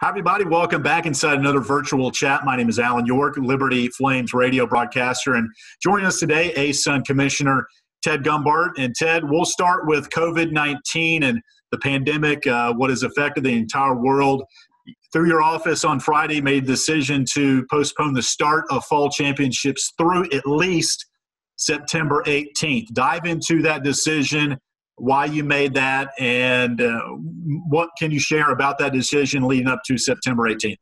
Hi, everybody. Welcome back inside another virtual chat. My name is Alan York, Liberty Flames radio broadcaster. And joining us today, ASUN Commissioner Ted Gumbart. And Ted, we'll start with COVID-19 and the pandemic, what has affected the entire world. Through your office on Friday, made a decision to postpone the start of fall championships through at least September 18th. Dive into that decision, why you made that, and what can you share about that decision leading up to September 18th?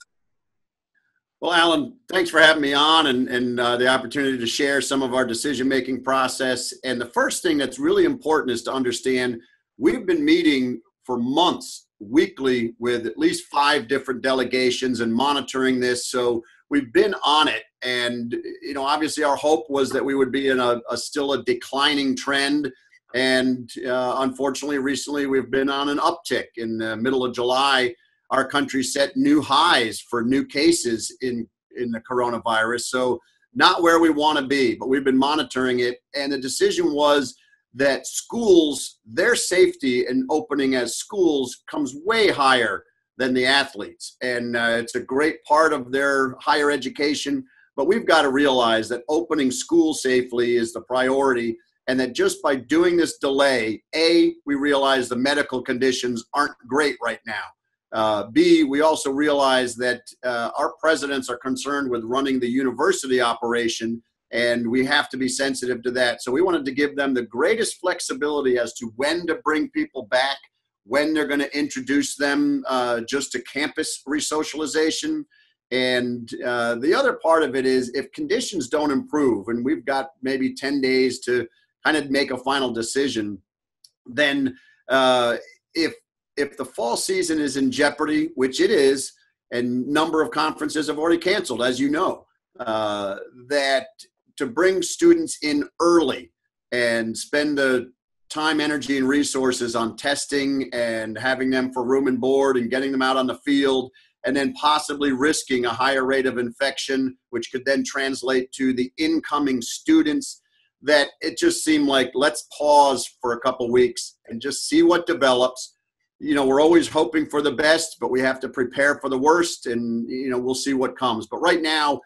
Well, Alan, thanks for having me on and the opportunity to share some of our decision-making process. And the first thing that's really important is to understand we've been meeting for months, weekly, with at least 5 different delegations and monitoring this. So we've been on it. And, obviously our hope was that we would be in still a declining trend. And unfortunately, recently we've been on an uptick. In the middle of July, our country set new highs for new cases in the coronavirus. So not where we want to be, but we've been monitoring it. And the decision was that schools, their safety in opening as schools comes way higher than the athletes. And it's a great part of their higher education. But we've got to realize that opening school safely is the priority. And that just by doing this delay, A, we realize the medical conditions aren't great right now. B, we also realize that our presidents are concerned with running the university operation, and we have to be sensitive to that. So we wanted to give them the greatest flexibility as to when to bring people back, when they're going to introduce them just to campus resocialization. And the other part of it is if conditions don't improve, and we've got maybe 10 days to kind of make a final decision, then if the fall season is in jeopardy, which it is, and number of conferences have already canceled, as you know, that to bring students in early and spend the time, energy, and resources on testing and having them for room and board and getting them out on the field, and then possibly risking a higher rate of infection, which could then translate to the incoming students, that it just seemed like let's pause for a couple weeks and just see what develops. We're always hoping for the best, but we have to prepare for the worst, and we'll see what comes. But right now,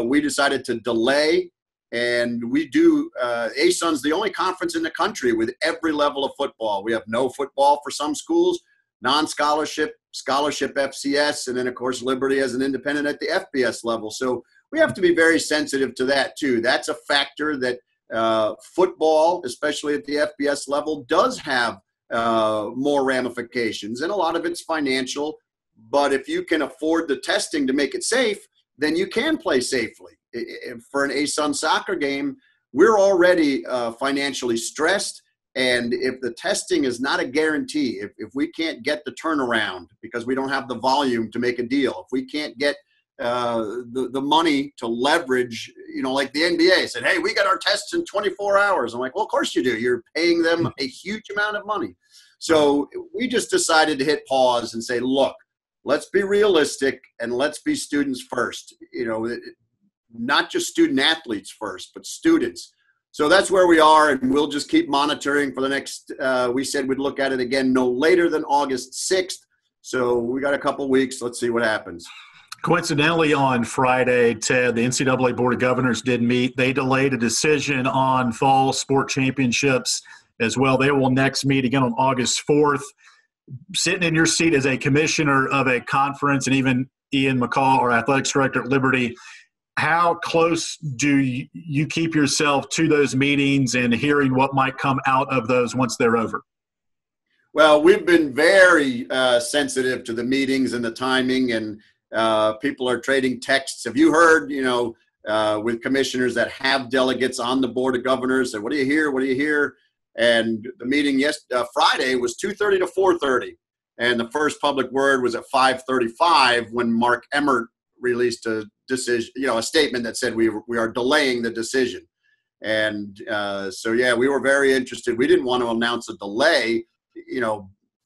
we decided to delay, and we do. ASUN's the only conference in the country with every level of football. We have no football for some schools, non-scholarship, scholarship FCS, and then of course Liberty as an independent at the FBS level. So we have to be very sensitive to that too. That's a factor that football, especially at the FBS level, does have more ramifications, and a lot of it's financial. But if you can afford the testing to make it safe, then you can play safely. For an ASUN soccer game, we're already financially stressed, and if the testing is not a guarantee, if we can't get the turnaround because we don't have the volume to make a deal, if we can't get the money to leverage, like the NBA said, hey, we got our tests in 24 hours. I'm like, well, of course you do. You're paying them a huge amount of money. So we just decided to hit pause and say, look, let's be realistic and let's be students first, not just student athletes first, but students. So that's where we are, and we'll just keep monitoring for the next, we said we'd look at it again no later than August 6th. So we got a couple weeks. Let's see what happens. Coincidentally, on Friday, Ted, the NCAA Board of Governors did meet. They delayed a decision on fall sport championships as well. They will next meet again on August 4th. Sitting in your seat as a commissioner of a conference, and even Ian McCall, our athletics director at Liberty, how close do you keep yourself to those meetings and hearing what might come out of those once they're over? Well, we've been very sensitive to the meetings and the timing, and people are trading texts. Have you heard, with commissioners that have delegates on the Board of Governors, that what do you hear? What do you hear? And the meeting Friday was 2:30 to 4:30. And the first public word was at 5:35 when Mark Emmert released a decision, a statement that said we are delaying the decision. And we were very interested. We didn't want to announce a delay,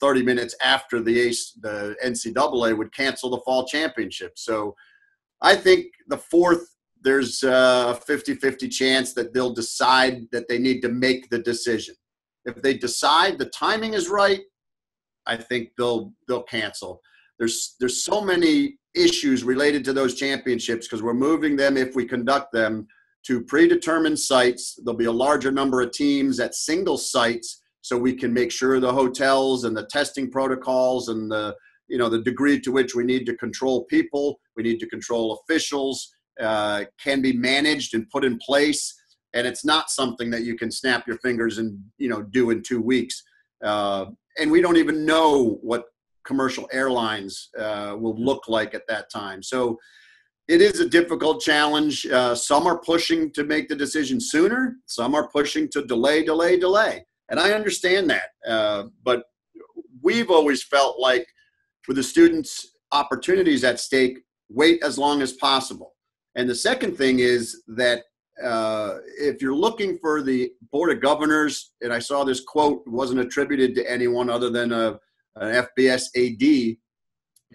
30 minutes after the NCAA would cancel the fall championship. So I think the 4th, there's a 50-50 chance that they'll decide that they need to make the decision. If they decide the timing is right, I think they'll cancel. There's so many issues related to those championships because we're moving them, if we conduct them, to predetermined sites. There'll be a larger number of teams at single sites, so we can make sure the hotels and the testing protocols and the degree to which we need to control people, we need to control officials, can be managed and put in place. And it's not something that you can snap your fingers and do in 2 weeks. And we don't even know what commercial airlines will look like at that time. So it is a difficult challenge. Some are pushing to make the decision sooner. Some are pushing to delay. And I understand that. But we've always felt like with the students' opportunities at stake, wait as long as possible. And the second thing is that if you're looking for the Board of Governors, and I saw this quote, it wasn't attributed to anyone other than an FBS AD, he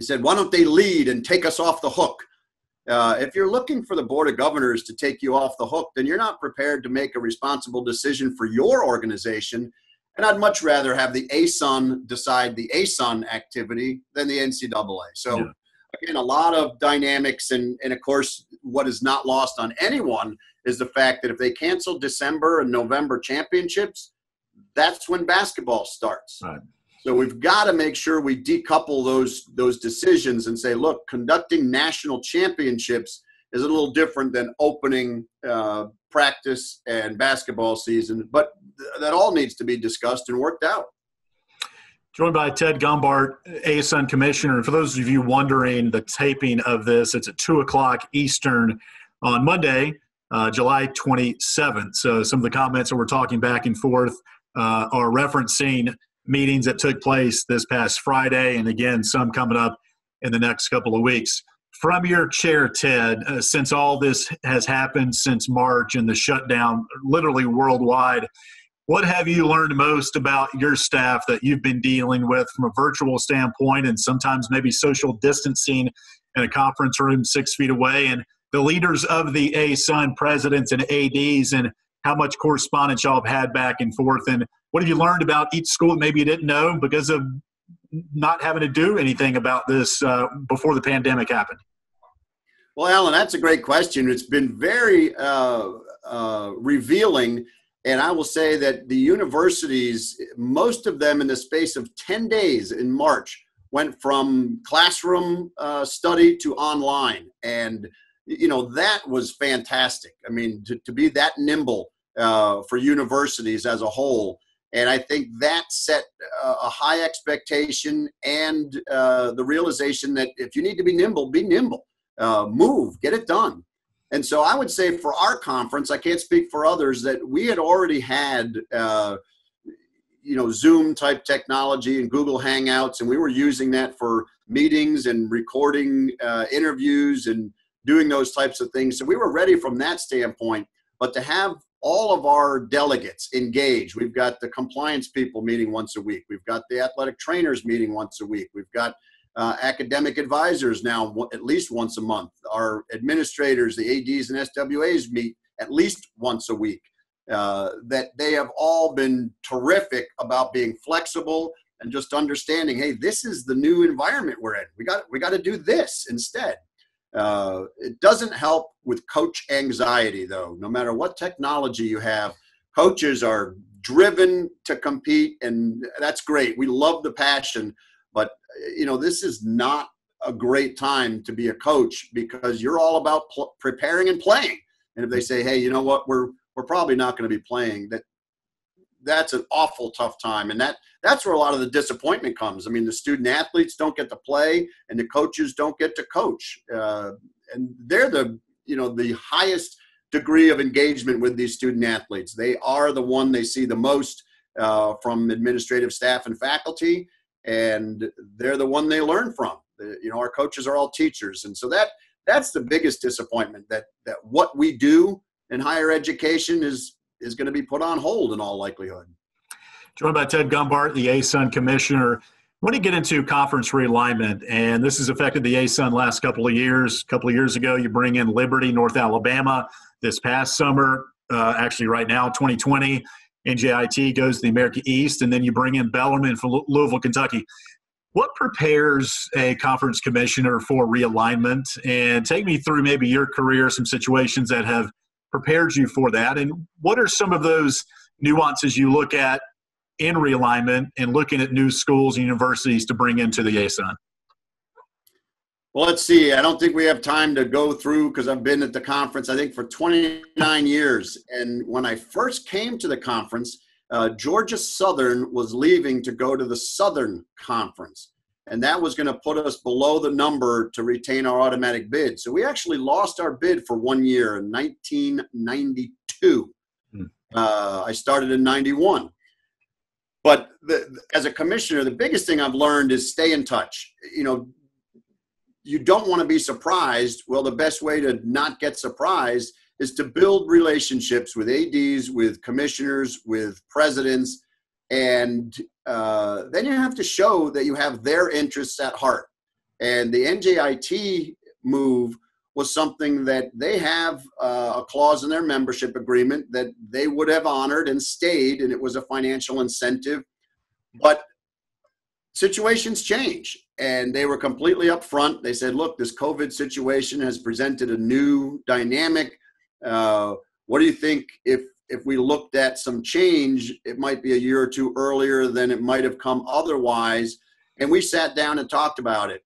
said, "Why don't they lead and take us off the hook?" If you're looking for the Board of Governors to take you off the hook, then you're not prepared to make a responsible decision for your organization. And I'd much rather have the ASUN decide the ASUN activity than the NCAA. So again, a lot of dynamics. And of course, what is not lost on anyone is the fact that if they cancel December and November championships, that's when basketball starts. Right. So we've got to make sure we decouple those decisions and say, look, conducting national championships is a little different than opening practice and basketball season. But that all needs to be discussed and worked out. Joined by Ted Gumbart, ASUN Commissioner. And for those of you wondering, the taping of this, it's at 2 o'clock Eastern on Monday, July 27th. So some of the comments that we're talking back and forth are referencing meetings that took place this past Friday, and again, some coming up in the next couple of weeks. From your chair, Ted, since all this has happened since March and the shutdown literally worldwide, what have you learned most about your staff that you've been dealing with from a virtual standpoint and sometimes maybe social distancing in a conference room 6 feet away, and the leaders of the ASUN presidents and ADs, and how much correspondence y'all have had back and forth? And what have you learned about each school that maybe you didn't know because of not having to do anything about this before the pandemic happened? Well, Alan, that's a great question. It's been very revealing. And I will say that the universities, most of them in the space of 10 days in March, went from classroom study to online. And, that was fantastic. I mean, to be that nimble for universities as a whole. And I think that set a high expectation and the realization that if you need to be nimble, move, get it done. And so I would say for our conference, I can't speak for others, that we had already had, Zoom type technology and Google Hangouts, and we were using that for meetings and recording interviews and doing those types of things. So we were ready from that standpoint. But to have all of our delegates engaged, we've got the compliance people meeting once a week. We've got the athletic trainers meeting once a week. We've got academic advisors now at least once a month. Our administrators, the ADs and SWAs meet at least once a week. That they have all been terrific about being flexible and just understanding, hey, this is the new environment we're in. We got to do this instead. It doesn't help with coach anxiety, though. No matter what technology you have, coaches are driven to compete, and that's great. We love the passion, but this is not a great time to be a coach because you're all about preparing and playing. And if they say, hey, you know what, we're probably not going to be playing, that's an awful tough time. And that's where a lot of the disappointment comes. I mean, the student athletes don't get to play and the coaches don't get to coach. And they're the highest degree of engagement with these student athletes. They are the one they see the most from administrative staff and faculty, and they're the one they learn from. Our coaches are all teachers. And so that's the biggest disappointment, that what we do in higher education is going to be put on hold in all likelihood. Joined by Ted Gumbart, the ASUN Commissioner. I want to get into conference realignment, and this has affected the ASUN last couple of years. A couple of years ago, you bring in Liberty, North Alabama. This past summer, actually right now, 2020, NJIT goes to the America East, and then you bring in Bellarmine from Louisville, Kentucky. What prepares a conference commissioner for realignment? And take me through maybe your career, some situations that have prepared you for that. And what are some of those nuances you look at in realignment and looking at new schools and universities to bring into the ASUN? Well, let's see. I don't think we have time to go through because I've been at the conference, I think, for 29 years. And when I first came to the conference, Georgia Southern was leaving to go to the Southern Conference. And that was going to put us below the number to retain our automatic bid. So we actually lost our bid for 1 year in 1992. I started in 91. But as a commissioner, the biggest thing I've learned is stay in touch. You don't want to be surprised. Well, the best way to not get surprised is to build relationships with ADs, with commissioners, with presidents, and then you have to show that you have their interests at heart. And the NJIT move was something that they have a clause in their membership agreement that they would have honored and stayed, and it was a financial incentive. But situations change, and they were completely upfront. They said, look, this COVID situation has presented a new dynamic. What do you think if we looked at some change, it might be a year or two earlier than it might have come otherwise? And we sat down and talked about it.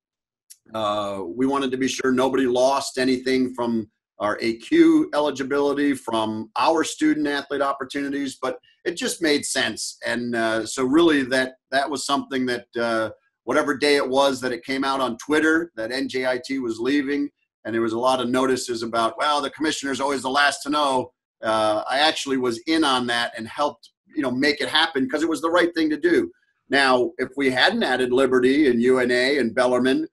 We wanted to be sure nobody lost anything from our AQ eligibility, from our student athlete opportunities, but it just made sense. And so really that was something that whatever day it was that it came out on Twitter that NJIT was leaving, and there was a lot of notices about, well, the commissioner's always the last to know. I actually was in on that and helped, make it happen because it was the right thing to do. Now, if we hadn't added Liberty and UNA and Bellarmine,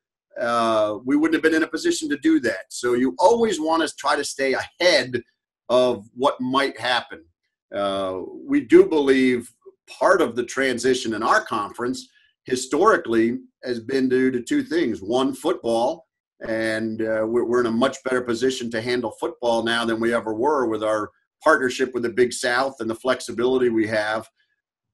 we wouldn't have been in a position to do that. So you always want to try to stay ahead of what might happen. We do believe part of the transition in our conference historically has been due to two things. One, football, and we're in a much better position to handle football now than we ever were with our partnership with the Big South and the flexibility we have.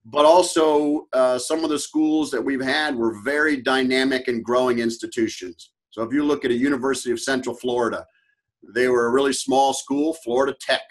But also some of the schools that we've had were very dynamic and growing institutions. So if you look at a University of Central Florida, they were a really small school, Florida Tech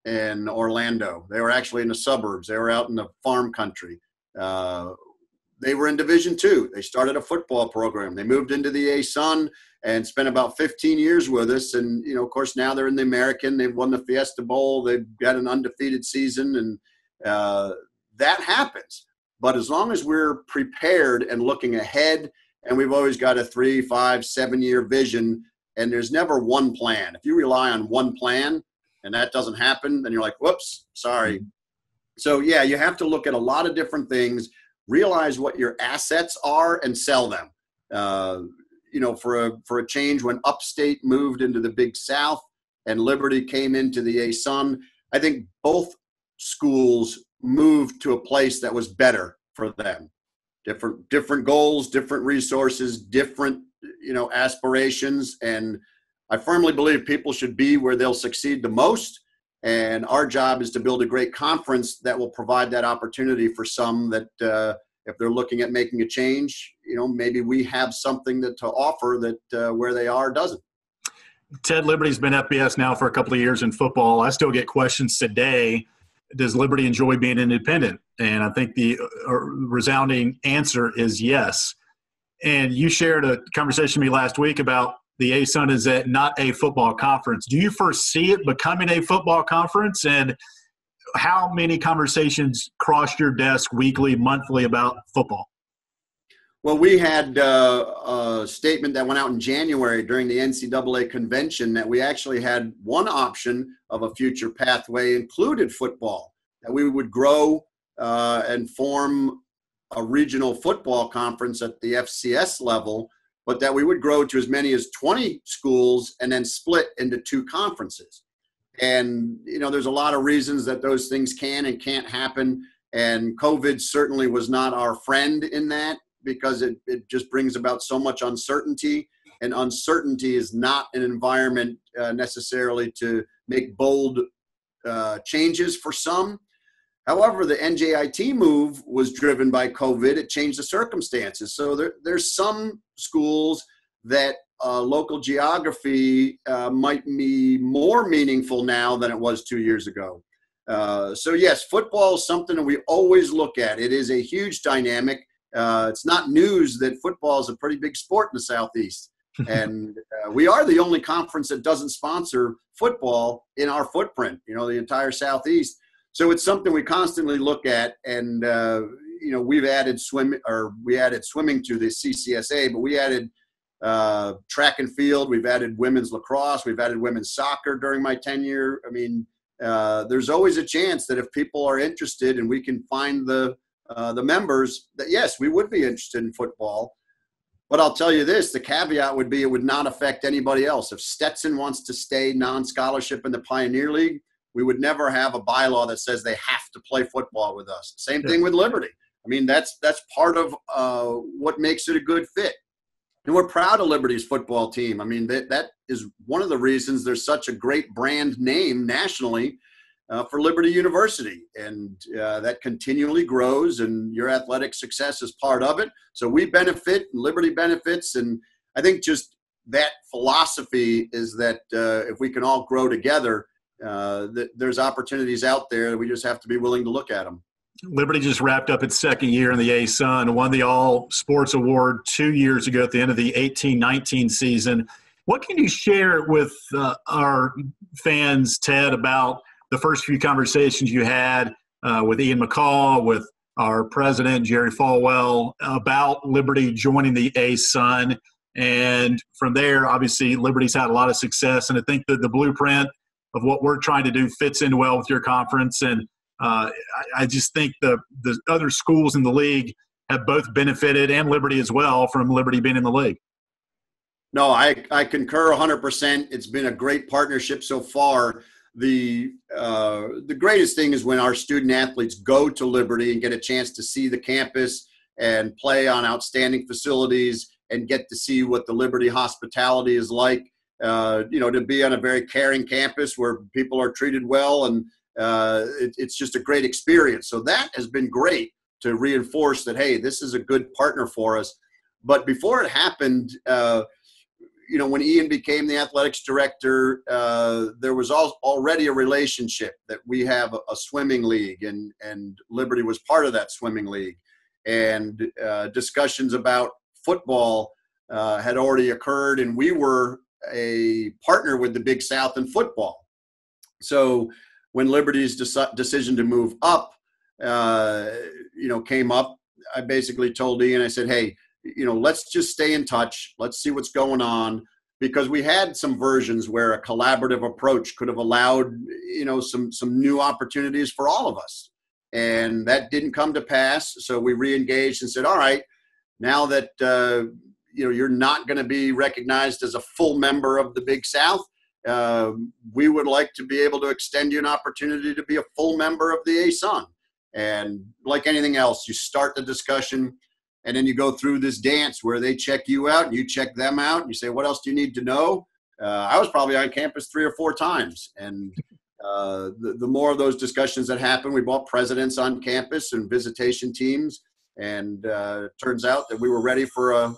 in Orlando. They were actually in the suburbs. They were out in the farm country. They were in Division II. They started a football program. They moved into the ASUN and spent about 15 years with us. And, of course, now they're in the American. They've won the Fiesta Bowl. They've got an undefeated season. And that happens. But as long as we're prepared and looking ahead, and we've always got a 3, 5, 7-year vision, and there's never one plan. If you rely on one plan and that doesn't happen, then you're like, whoops, sorry. So, yeah, you have to look at a lot of different things, realize what your assets are, and sell them. For a change, when Upstate moved into the Big South and Liberty came into the ASUN, I think both schools moved to a place that was better for them. Different goals, different resources, different, aspirations. And I firmly believe people should be where they'll succeed the most. And our job is to build a great conference that will provide that opportunity for some that if they're looking at making a change, maybe we have something to offer that where they are doesn't. Ted, Liberty's been FBS now for a couple of years in football. I still get questions today. Does Liberty enjoy being independent? And I think the resounding answer is yes. And you shared a conversation with me last week about the ASUN is not a football conference. Do you foresee it becoming a football conference? And how many conversations crossed your desk weekly, monthly about football? Well, we had a statement that went out in January during the NCAA convention that we actually had one option of a future pathway included football, that we would grow and form a regional football conference at the FCS level, but that we would grow to as many as 20 schools and then split into two conferences. And, there's a lot of reasons that those things can and can't happen. And COVID certainly was not our friend in that, because it just brings about so much uncertainty, and uncertainty is not an environment necessarily to make bold changes for some. However, the NJIT move was driven by COVID. It changed the circumstances. So there's some schools that local geography might be more meaningful now than it was 2 years ago. So yes, football is something that we always look at. It is a huge dynamic. It's not news that football is a pretty big sport in the Southeast. And we are the only conference that doesn't sponsor football in our footprint, the entire Southeast. So it's something we constantly look at, and we added swimming to the CCSA, but we added track and field. We've added women's lacrosse. We've added women's soccer during my tenure. I mean, there's always a chance that if people are interested and we can find the members, that yes, we would be interested in football. But I'll tell you this, the caveat would be it would not affect anybody else. If Stetson wants to stay non-scholarship in the Pioneer League, we would never have a bylaw that says they have to play football with us. Same thing with Liberty. I mean, that's part of what makes it a good fit. And we're proud of Liberty's football team. I mean, that is one of the reasons there's such a great brand name nationally for Liberty University. And that continually grows, and your athletic success is part of it. So we benefit, and Liberty benefits. And I think just that philosophy is that if we can all grow together, there's opportunities out there. We just have to be willing to look at them. Liberty just wrapped up its second year in the ASUN, won the All Sports Award 2 years ago at the end of the 18-19 season. What can you share with our fans, Ted, about the first few conversations you had with Ian McCall, with our president, Jerry Falwell, about Liberty joining the ASUN? And from there, obviously, Liberty's had a lot of success. And I think that the blueprint of what we're trying to do fits in well with your conference. And I just think the other schools in the league have both benefited, and Liberty as well, from Liberty being in the league. No, I concur 100%. It's been a great partnership so far. The greatest thing is when our student athletes go to Liberty and get a chance to see the campus and play on outstanding facilities and get to see what the Liberty hospitality is like. To be on a very caring campus where people are treated well, and it's just a great experience. So that has been great to reinforce that, hey, this is a good partner for us. But before it happened, when Ian became the athletics director, there was already a relationship that we have a swimming league, and Liberty was part of that swimming league. And discussions about football had already occurred, and we were a partner with the Big South in football. So when Liberty's decision to move up, came up, I basically told Ian, I said, hey, let's just stay in touch. Let's see what's going on, because we had some versions where a collaborative approach could have allowed, some new opportunities for all of us. And that didn't come to pass. So we re-engaged and said, all right, now that, you're not going to be recognized as a full member of the Big South, we would like to be able to extend you an opportunity to be a full member of the ASUN. And like anything else, you start the discussion, and then you go through this dance where they check you out and you check them out, and you say, what else do you need to know? I was probably on campus 3 or 4 times. And the more of those discussions that happen, we brought presidents on campus and visitation teams. And it turns out that we were ready for a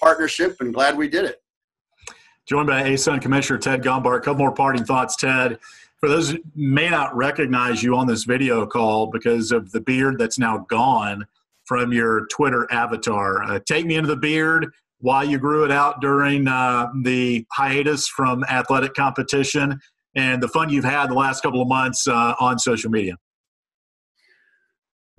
partnership, and glad we did it. Joined by ASUN Commissioner Ted Gumbart. A couple more parting thoughts, Ted. For those who may not recognize you on this video call because of the beard that's now gone from your Twitter avatar, take me into the beard, why you grew it out during the hiatus from athletic competition, and the fun you've had the last couple of months on social media.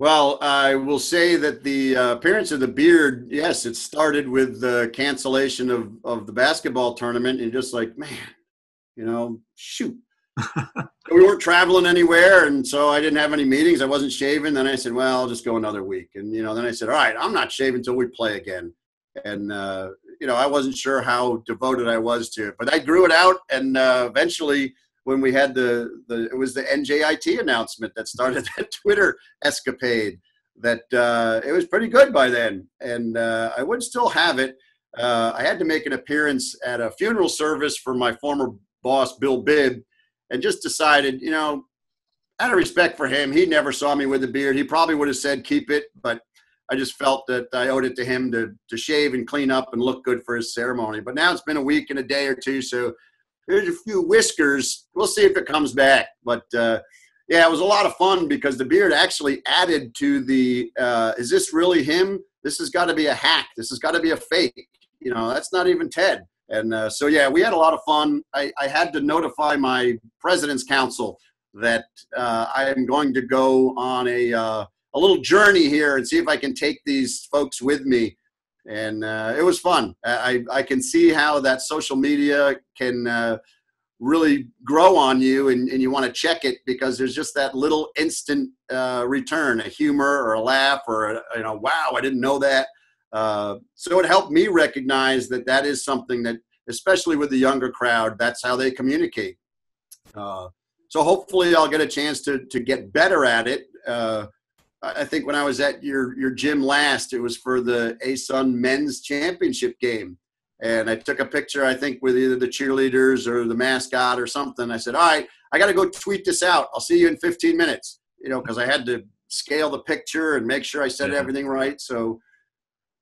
Well, I will say that the appearance of the beard, yes, it started with the cancellation of the basketball tournament, and just like, man, shoot. We weren't traveling anywhere, and so I didn't have any meetings. I wasn't shaving. Then I said, well, I'll just go another week. And, then I said, all right, I'm not shaving until we play again. And, I wasn't sure how devoted I was to it. But I grew it out, and eventually – when we had it was the NJIT announcement that started that Twitter escapade, that it was pretty good by then. And I would still have it. I had to make an appearance at a funeral service for my former boss, Bill Bibb, and just decided, out of respect for him, he never saw me with a beard. He probably would have said keep it, but I just felt that I owed it to him to shave and clean up and look good for his ceremony. But now it's been a week and a day or two, so there's a few whiskers. We'll see if it comes back. But yeah, it was a lot of fun because the beard actually added to the, is this really him? This has got to be a hack. This has got to be a fake. That's not even Ted. And so, yeah, we had a lot of fun. I had to notify my president's council that I am going to go on a little journey here and see if I can take these folks with me. And it was fun. I can see how that social media can really grow on you, and you want to check it because there's just that little instant return, a humor or a laugh or wow, I didn't know that. So it helped me recognize that is something that, especially with the younger crowd, that's how they communicate. So hopefully I'll get a chance to get better at it. I think when I was at your gym last, it was for the ASUN men's championship game. And I took a picture, I think, with either the cheerleaders or the mascot or something. I said, all right, I got to go tweet this out. I'll see you in 15 minutes, because I had to scale the picture and make sure I said everything right. So,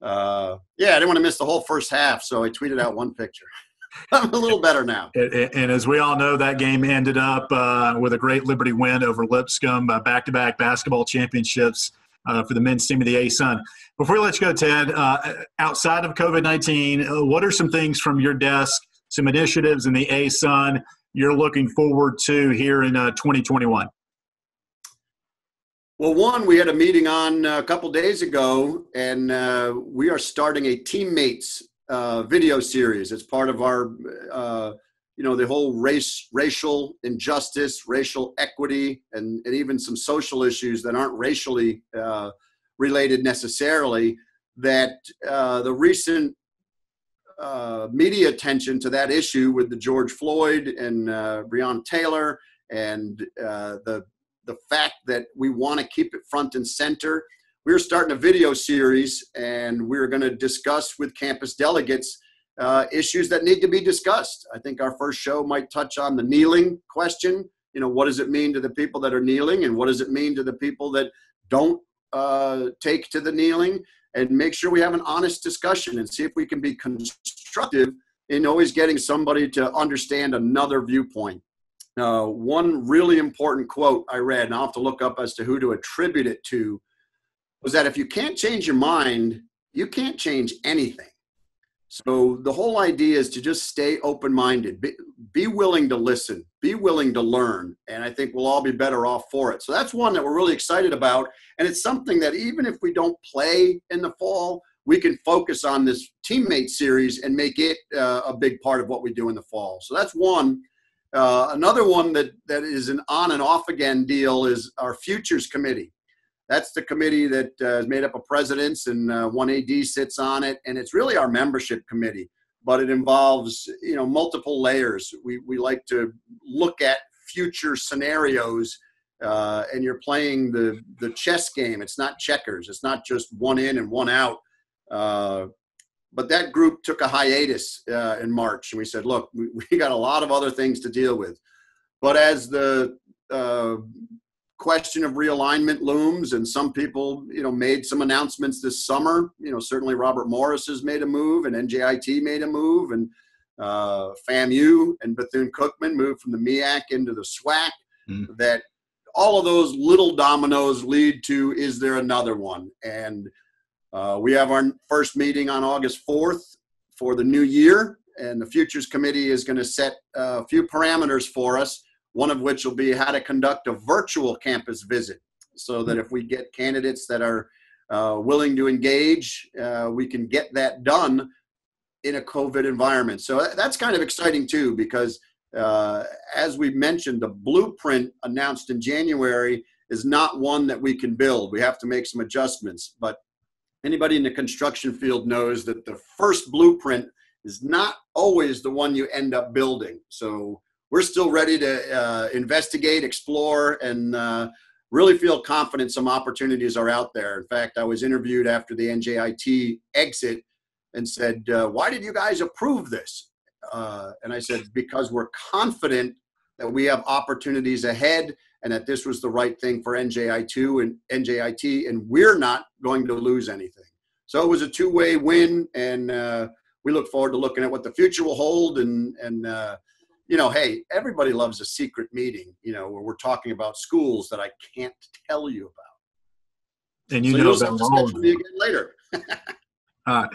yeah, I didn't want to miss the whole first half. So I tweeted out one picture. I'm a little better now. And as we all know, that game ended up with a great Liberty win over Lipscomb, back-to-back basketball championships for the men's team of the ASUN. Before we let you go, Ted, outside of COVID-19, what are some things from your desk, some initiatives in the ASUN you're looking forward to here in 2021? Well, one, we had a meeting on a couple days ago, and we are starting a teammates video series. It's part of our, the whole racial injustice, racial equity, and even some social issues that aren't racially related necessarily, that the recent media attention to that issue with the George Floyd and Breonna Taylor and the fact that we want to keep it front and center. We're starting a video series, and we're going to discuss with campus delegates issues that need to be discussed. I think our first show might touch on the kneeling question. What does it mean to the people that are kneeling, and what does it mean to the people that don't take to the kneeling, and make sure we have an honest discussion and see if we can be constructive in always getting somebody to understand another viewpoint. One really important quote I read, and I'll have to look up as to who to attribute it to, was that if you can't change your mind, you can't change anything. So the whole idea is to just stay open-minded, be willing to listen, be willing to learn, and I think we'll all be better off for it. So that's one that we're really excited about, and it's something that even if we don't play in the fall, we can focus on this teammate series and make it a big part of what we do in the fall. So that's one. Another one that is an on and off again deal is our futures committee. That's the committee that is made up of presidents, and one AD sits on it, and it's really our membership committee, but it involves multiple layers. We like to look at future scenarios, and you're playing the chess game. It's not checkers. It's not just one in and one out. But that group took a hiatus in March, and we said, look, we got a lot of other things to deal with. But as the question of realignment looms, and some people, made some announcements this summer, certainly Robert Morris has made a move, and NJIT made a move, and FAMU and Bethune-Cookman moved from the MEAC into the SWAC, that all of those little dominoes lead to, is there another one? And we have our first meeting on August 4th for the new year, and the Futures Committee is going to set a few parameters for us, one of which will be how to conduct a virtual campus visit, so that if we get candidates that are willing to engage, we can get that done in a COVID environment. So that's kind of exciting too, because as we mentioned, the blueprint announced in January is not one that we can build. We have to make some adjustments, but anybody in the construction field knows that the first blueprint is not always the one you end up building. So we're still ready to investigate, explore, and really feel confident some opportunities are out there. In fact, I was interviewed after the NJIT exit and said, why did you guys approve this? And I said, because we're confident that we have opportunities ahead, and that this was the right thing for NJIT, and we're not going to lose anything. So it was a two-way win, and we look forward to looking at what the future will hold. And hey, everybody loves a secret meeting, where we're talking about schools that I can't tell you about. And you so know you'll about have to schedule me again later. All right.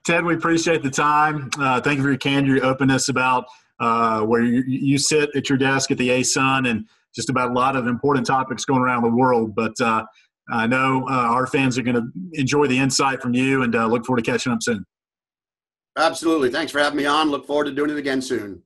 Ted, we appreciate the time. Thank you for your candor, your openness about where you sit at your desk at the ASUN and just about a lot of important topics going around the world. But I know our fans are going to enjoy the insight from you, and look forward to catching up soon. Absolutely. Thanks for having me on. Look forward to doing it again soon.